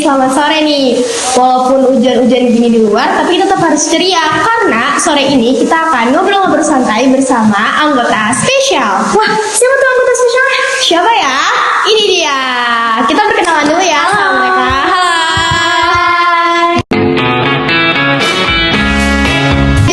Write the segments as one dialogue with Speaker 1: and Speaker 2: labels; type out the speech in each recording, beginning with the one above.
Speaker 1: selamat sore nih. Walaupun hujan-hujan gini di luar, tapi kita tetap harus ceria karena sore ini kita akan ngobrol-ngobrol santai bersama anggota spesial. Wah, siapa tuh anggota spesialnya? Siapa ya? Ini dia. Kita perkenalan dulu ya sama mereka. Hai.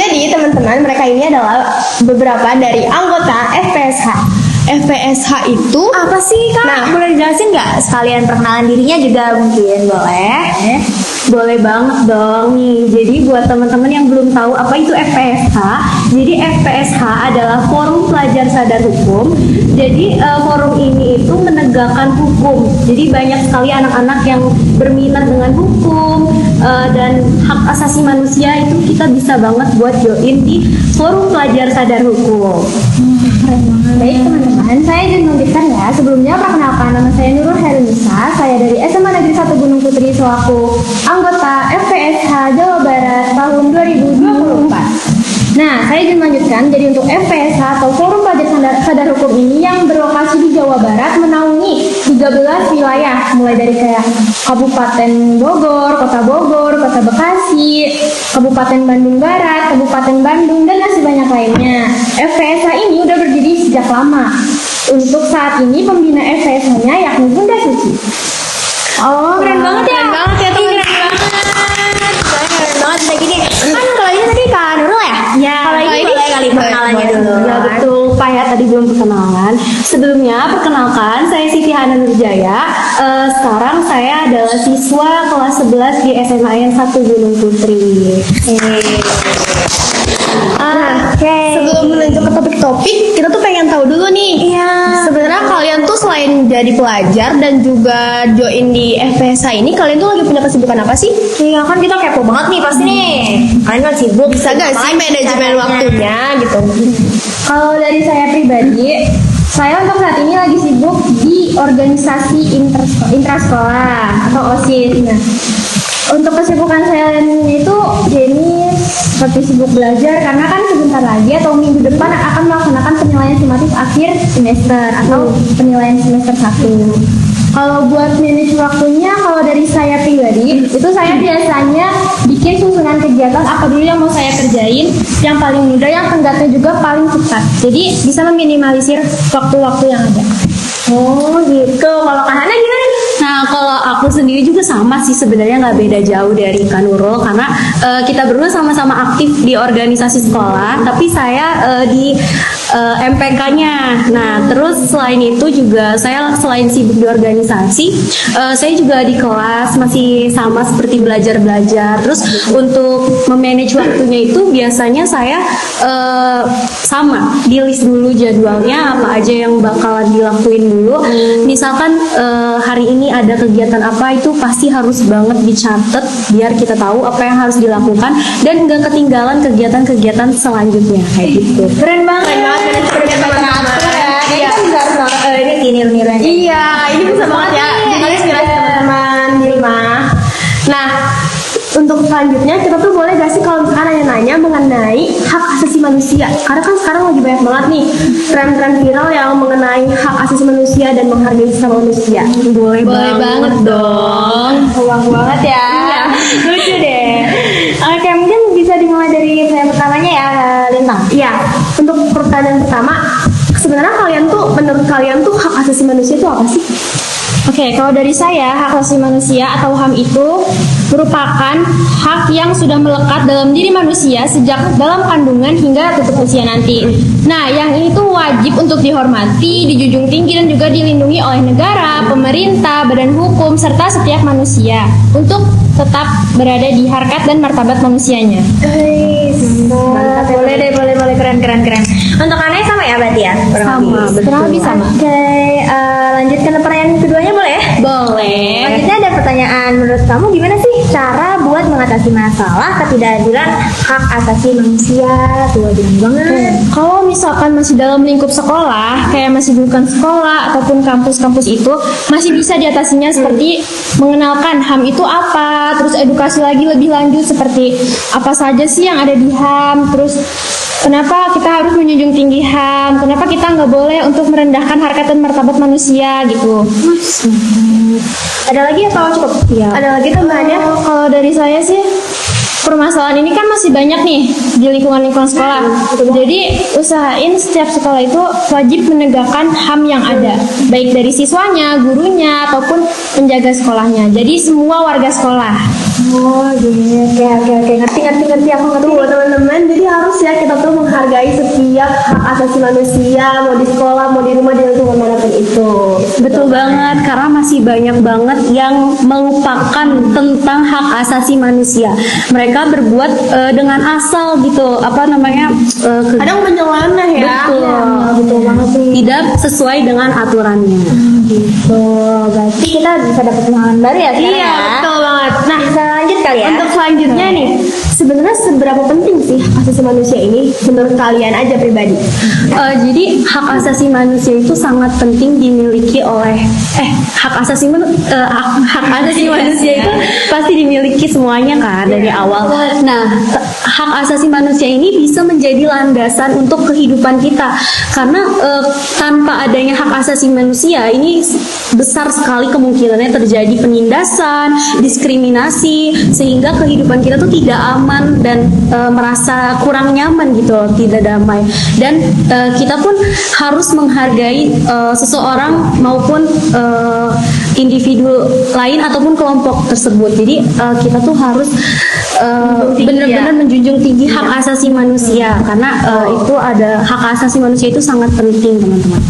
Speaker 1: Jadi teman-teman, mereka ini adalah beberapa dari anggota FPSH. FPSH itu apa sih, Kak?
Speaker 2: Nah, boleh dijelasin nggak? Sekalian perkenalan dirinya juga mungkin boleh?
Speaker 3: Boleh banget dong nih. Jadi buat teman-teman yang belum tahu apa itu FPSH, jadi FPSH adalah Forum Pelajar Sadar Hukum. Jadi forum ini itu menegakkan hukum. Jadi banyak sekali anak-anak yang berminat dengan hukum dan hak asasi manusia, itu kita bisa banget buat join di Forum Pelajar Sadar Hukum.
Speaker 2: Baik teman-teman, saya izin melanjutkan ya. Sebelumnya perkenalkan, nama saya Nurul Herunisa. Saya dari SMA Negeri 1 Gunung Putri selaku anggota FPSH Jawa Barat tahun 2024. Nah, saya izin melanjutkan. Jadi untuk FPSH atau Forum Pelajar Sadar Hukum ini yang berlokasi di Jawa Barat menaungi 13 wilayah, mulai dari kayak Kabupaten Bogor, Kota Bekasi, Kabupaten Bandung Barat, Kabupaten Bandung, dan masih banyak lainnya. FPSH ini udah berdiri sejak lama. Untuk saat ini pembina FPSH-nya yakni Bunda Suci.
Speaker 1: Oh, keren banget ya.
Speaker 2: Keren banget ya, teman.
Speaker 1: Keren banget kayak gini. Kan kalau ini tadi Kak Nurul ya?
Speaker 2: Ya,
Speaker 1: Kalau ini
Speaker 2: boleh kali perkenalannya dulu.
Speaker 3: Ya betul, Pak ya, tadi belum perkenalan. Sebelumnya perkenalkan, saya Siti Hana Nurjaya. Sekarang saya adalah siswa kelas 11 di SMA N 1 Gunung Putri.
Speaker 1: Sebelum lanjut ke topik-topik, kita tuh pengen tahu dulu nih.
Speaker 2: Iya.
Speaker 1: Sebenarnya kalian tuh selain jadi pelajar dan juga join di FPSH ini, kalian tuh lagi punya kesibukan apa sih?
Speaker 2: Iya kan kita kepo banget nih pasti nih. Kalian kan sibuk.
Speaker 1: Bisa gak sih manajemen waktunya gitu?
Speaker 2: Kalau dari saya pribadi, saya untuk saat ini lagi sibuk di organisasi intrasekolah atau OSIS. Nah, untuk kesibukan saya itu jadi seperti sibuk belajar karena kan sebentar lagi atau minggu depan akan melaksanakan penilaian sumatif akhir semester atau penilaian semester 1. Kalau buat manage waktunya, kalau dari saya pribadi, itu saya biasanya bikin susunan kegiatan apa dulu yang mau saya kerjain, yang paling mudah, yang tenggatnya juga paling cepat. Jadi bisa meminimalisir waktu-waktu yang ada.
Speaker 3: Oh gitu.
Speaker 2: Kalau Kak Hana gimana nih?
Speaker 3: Nah, kalau aku sendiri juga sama sih, sebenarnya nggak beda jauh dari Kak Nurul, karena kita berdua sama-sama aktif di organisasi sekolah, tapi saya di MPK-nya. Nah, terus selain itu juga saya selain sibuk di organisasi, saya juga di kelas masih sama seperti belajar-belajar. Terus untuk memanage waktunya itu biasanya saya sama di list dulu jadwalnya apa aja yang bakalan dilakuin dulu. Misalkan hari ini ada kegiatan apa, itu pasti harus banget dicatat biar kita tahu apa yang harus dilakukan dan nggak ketinggalan kegiatan-kegiatan selanjutnya kayak gitu.
Speaker 2: Keren banget.
Speaker 1: Iya.
Speaker 2: Ini niru-niruan.
Speaker 1: Iya, ini bisa banget ya. Jadi inspirasi teman-teman di rumah. Nah, untuk selanjutnya kita tuh boleh gak sih kalau misalkan nanya-nanya mengenai hak asasi manusia? Karena kan sekarang lagi banyak banget nih tren-tren viral yang mengenai hak asasi manusia dan menghargai sesama manusia.
Speaker 3: Boleh banget dong.
Speaker 2: Uang banget ya.
Speaker 1: Iya.
Speaker 2: Lucu deh. Oke, mungkin bisa dimulai dari saya pertamanya ya, Lintang.
Speaker 1: Iya, untuk pertanyaan pertama, sebenarnya menurut kalian tuh hak asasi manusia itu apa sih?
Speaker 2: Oke, kalau dari saya, hak asasi manusia atau HAM itu merupakan hak yang sudah melekat dalam diri manusia sejak dalam kandungan hingga tutup usia nanti. Nah, yang ini tuh wajib untuk dihormati, dijunjung tinggi dan juga dilindungi oleh negara, pemerintah, badan hukum, serta setiap manusia untuk tetap berada di harkat dan martabat manusianya.
Speaker 1: Mantap,
Speaker 2: Boleh, keren. Untuk Aneh sama ya berarti ya?
Speaker 3: Sama, betul.
Speaker 2: Kurang lebih sama. Oke, lanjutkan ke pertanyaan keduanya boleh ya?
Speaker 3: Boleh.
Speaker 2: Selanjutnya ada pertanyaan, menurut kamu gimana sih cara buat buat mengatasi masalah ketidakadilan hak asasi manusia. Tuh, bener banget.
Speaker 1: Kalau misalkan masih dalam lingkup sekolah, kayak masih bukan sekolah ataupun kampus-kampus itu, masih bisa diatasinya seperti mengenalkan HAM itu apa, terus edukasi lagi lebih lanjut seperti apa saja sih yang ada di HAM, terus kenapa kita harus menjunjung tinggi HAM, kenapa kita nggak boleh untuk merendahkan harkat dan martabat manusia gitu.
Speaker 2: Ada lagi atau cukup?
Speaker 1: Ya. Ada lagi tambahannya? Kalau dari saya sih, permasalahan ini kan masih banyak nih di lingkungan-lingkungan sekolah. Jadi usahain setiap sekolah itu wajib menegakkan HAM yang ada, baik dari siswanya, gurunya, ataupun penjaga sekolahnya. Jadi semua warga sekolah.
Speaker 2: Oh iya, oke, ngerti aku ngerti.
Speaker 1: Tuh teman-teman, jadi harus ya kita tuh menghargai setiap hak asasi manusia, mau di sekolah, mau di rumah, di lingkungan manapun itu.
Speaker 3: Betul banget, karena masih banyak banget yang melupakan tentang hak asasi manusia. Mereka berbuat dengan asal gitu, apa namanya?
Speaker 1: Kadang menyeleneh ya.
Speaker 3: Betul.
Speaker 2: Betul banget sih.
Speaker 3: Tidak sesuai dengan aturannya.
Speaker 2: Gitu. Berarti kita bisa dapat pengalaman baru ya sekarang
Speaker 1: Iya,
Speaker 2: ya?
Speaker 1: betul banget. Nah,
Speaker 2: Bisa lanjut kali ya?
Speaker 1: untuk selanjutnya nih, sebenarnya seberapa penting sih hak asasi manusia ini menurut kalian aja pribadi?
Speaker 3: Jadi hak asasi manusia itu sangat penting dimiliki oleh hak asasi manusia itu pasti dimiliki semuanya kan dari awal. Nah, hak asasi manusia ini bisa menjadi landasan untuk kehidupan kita karena tanpa adanya hak asasi manusia ini besar sekali kemungkinannya terjadi penindasan, diskriminasi sehingga kehidupan kita tuh tidak aman dan merasa kurang nyaman gitu loh, tidak damai. Dan kita pun harus menghargai seseorang maupun individu lain ataupun kelompok tersebut. Jadi kita tuh harus benar-benar menjunjung tinggi hak asasi manusia karena itu ada hak asasi manusia itu sangat penting teman-teman.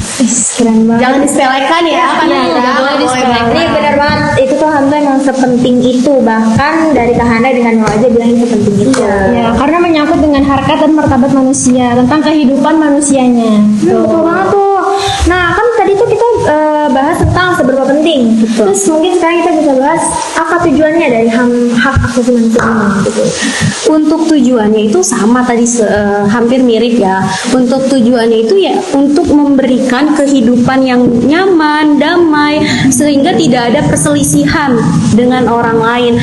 Speaker 2: Keren banget.
Speaker 1: Jangan disepelekan ya, karena
Speaker 2: Iya,
Speaker 1: boleh disepelekan.
Speaker 2: Ini benar banget. Itu tuh Handa emang sepenting itu. Bahkan dari Kak Handa dengan mau aja bilang itu penting itu.
Speaker 1: Ya, karena menyangkut dengan harkat dan martabat manusia, tentang kehidupan manusianya.
Speaker 2: Betul banget tuh. Nah, kan tadi tuh kita bahas tentang seberapa penting. Terus mungkin sekarang kita bisa bahas apa tujuannya dari hak asasi manusia ini gitu.
Speaker 3: Untuk tujuannya itu sama tadi hampir mirip ya. Untuk tujuannya itu ya untuk memberikan kehidupan yang nyaman, damai, sehingga tidak ada perselisihan dengan orang lain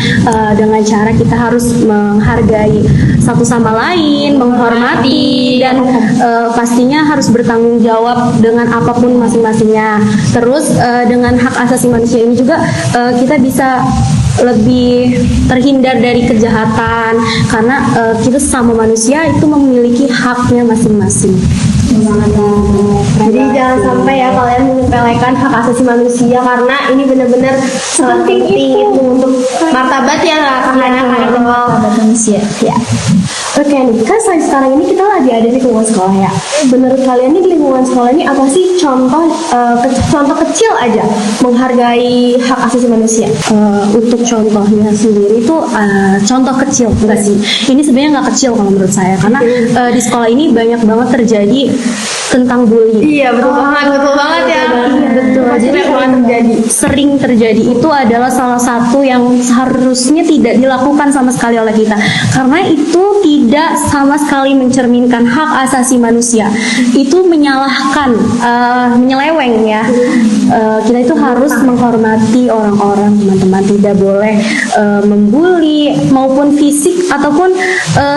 Speaker 3: dengan cara kita harus menghargai satu sama lain, menghormati dan pastinya harus bertanggung jawab dengan apapun masing-masingnya. Terus dengan hak asasi manusia ini juga kita bisa lebih terhindar dari kejahatan karena kita sesama manusia itu memiliki haknya masing-masing.
Speaker 1: Jadi jangan sampai ya kalian menyepelekan hak asasi manusia karena ini benar-benar penting itu untuk martabat ya anak-anak
Speaker 2: Manusia.
Speaker 1: ya. Oke nih, kan sekarang ini kita lagi ada di lingkungan sekolah ya. Menurut kalian nih di lingkungan sekolah ini apa sih contoh kecil aja menghargai hak asasi manusia?
Speaker 3: Untuk contohnya sendiri itu contoh kecil enggak sih? Ini sebenarnya nggak kecil kalau menurut saya karena di sekolah ini banyak banget terjadi tentang bullying.
Speaker 1: Iya betul banget ya.
Speaker 3: Betul. Jadi
Speaker 1: terjadi.
Speaker 3: sering terjadi itu adalah salah satu yang seharusnya tidak dilakukan sama sekali oleh kita karena itu tidak sama sekali mencerminkan hak asasi manusia. Itu menyalahkan, menyeleweng ya. Kita itu harus menghormati orang-orang teman-teman, tidak boleh membuli maupun fisik ataupun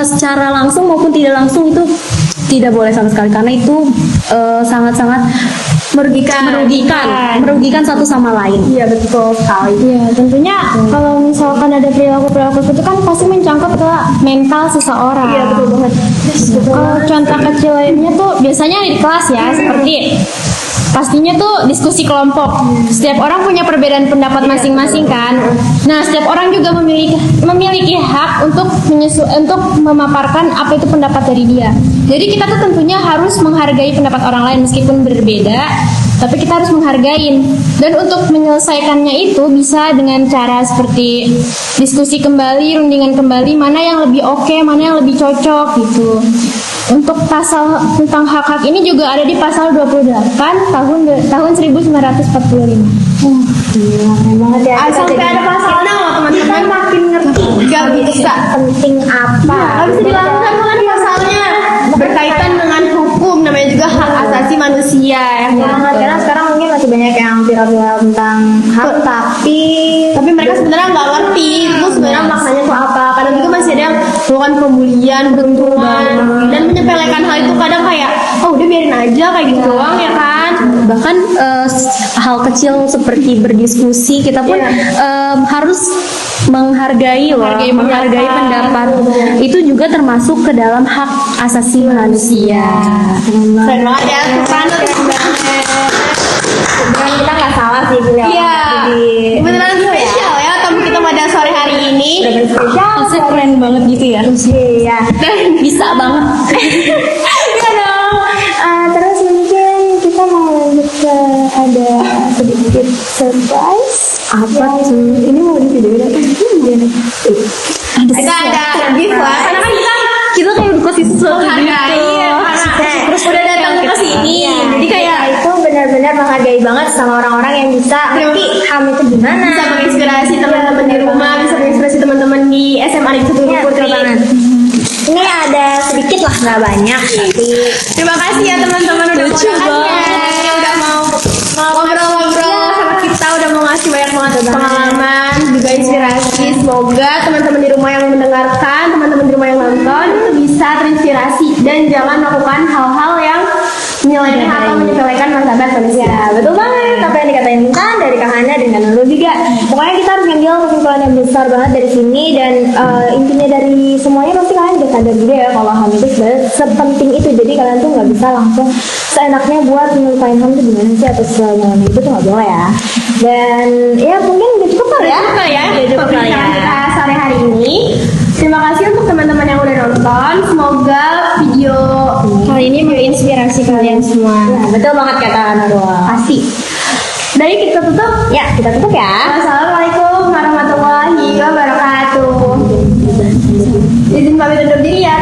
Speaker 3: secara langsung maupun tidak langsung itu tidak boleh sama sekali karena itu sangat-sangat merugikan satu sama lain.
Speaker 1: Iya betul sekali.
Speaker 2: Iya, tentunya kalau misalkan ada perilaku-perilaku itu kan pasti mencangkut ke mental seseorang.
Speaker 1: Iya betul banget.
Speaker 2: Kalau contoh kecil lainnya tuh biasanya di kelas ya, seperti pastinya tuh diskusi kelompok. Setiap orang punya perbedaan pendapat masing-masing kan. Nah, setiap orang juga memiliki hak untuk memaparkan apa itu pendapat dari dia. Jadi kita tuh tentunya harus menghargai pendapat orang lain meskipun berbeda, tapi kita harus menghargai. Dan untuk menyelesaikannya itu bisa dengan cara seperti diskusi kembali, rundingan kembali, mana yang lebih oke, mana yang lebih cocok gitu. Untuk pasal tentang hak-hak ini juga ada di pasal 28 tahun 1945. Gila, keren banget ya.
Speaker 1: Sampai ada pasalnya loh teman-teman.
Speaker 2: Kita makin ngerti.
Speaker 1: Gak bisa.
Speaker 2: penting apa?
Speaker 1: Nggak bisa dilakukan kan pasalnya berkaitan dengan hukum, namanya juga hak asasi manusia ya kan?
Speaker 2: Karena sekarang mungkin masih banyak yang viral-viral tentang hak, tapi
Speaker 1: mereka sebenarnya nggak ngerti itu sebenarnya maknanya tuh apa. Kadang juga masih ada yang melakukan pembulian, beruntungan, dan menyepelekan hal itu. Kadang kayak oh udah biarin aja kayak gitu doang ya kan.
Speaker 3: Bahkan hal kecil seperti berdiskusi kita pun harus menghargai pendapat. Itu juga termasuk ke dalam hak asasi manusia.
Speaker 1: Keren banget ya, kan keren banget.
Speaker 2: sebenarnya kita nggak salah sih beliau.
Speaker 1: Iya, beneran spesial ya tamu kita pada sore hari ini.
Speaker 3: Maksudnya keren banget gitu ya.
Speaker 2: Iya.
Speaker 3: Bisa banget.
Speaker 1: Iya dong.
Speaker 2: Terus mungkin kita mau lanjut ke ada sedikit surprise.
Speaker 3: Apa tuh?
Speaker 2: Ini mau di videoin apa?
Speaker 1: Kita ada gift lah, karena kan
Speaker 3: Kita kayak dikasih sesuatu
Speaker 1: menghargai
Speaker 3: gitu.
Speaker 1: ya, karena terus udah datang ke sini. Jadi kayak
Speaker 2: Kita itu benar-benar menghargai banget sama orang-orang yang bisa ngerti HAM itu gimana.
Speaker 1: bisa menginspirasi teman-teman di rumah, bisa menginspirasi teman-teman di SMA Negeri 1
Speaker 2: Iya,
Speaker 1: Putri.
Speaker 2: betul banget. Ini ada sedikit lah, nggak banyak tapi
Speaker 1: Terima kasih ya teman-teman udah mau
Speaker 3: Lucu
Speaker 1: datangnya, udah mau ngobrol-ngobrol sama kita, udah mau ngasih banyak banget pengalaman, juga inspirasi. Semoga teman-teman di rumah yang mendengarkan, teman-teman di rumah yang nonton itu bisa terinspirasi dan jangan melakukan hal-hal yang menyelewengkan atau menyepelekan martabat manusia.
Speaker 2: ya betul banget apa yang dikatain Intan dari Kak Hana dan Kak Nurul juga. Pokoknya kita harus ngambil kesimpulan yang besar banget dari sini dan intinya dari semuanya pasti kalian udah sadar juga ya kalau HAM itu sebenarnya sepenting itu. Jadi kalian tuh nggak bisa langsung seenaknya buat melupain HAM itu gimana sih atau segala itu tuh nggak boleh ya. Dan ya mungkin udah cukup kali ya.
Speaker 1: Cukup ya,
Speaker 2: Udah cukup kali ya.
Speaker 1: perbincangan kita sore hari ini. Terima kasih untuk teman-teman yang udah nonton. Semoga video
Speaker 2: Kali ini menginspirasi kalian semua.
Speaker 1: Ya, betul banget kata Nurul. Pasti. Dari kita tutup.
Speaker 2: Ya, kita tutup ya.
Speaker 1: Wassalamualaikum warahmatullahi wabarakatuh. Izin pamit undur diri ya.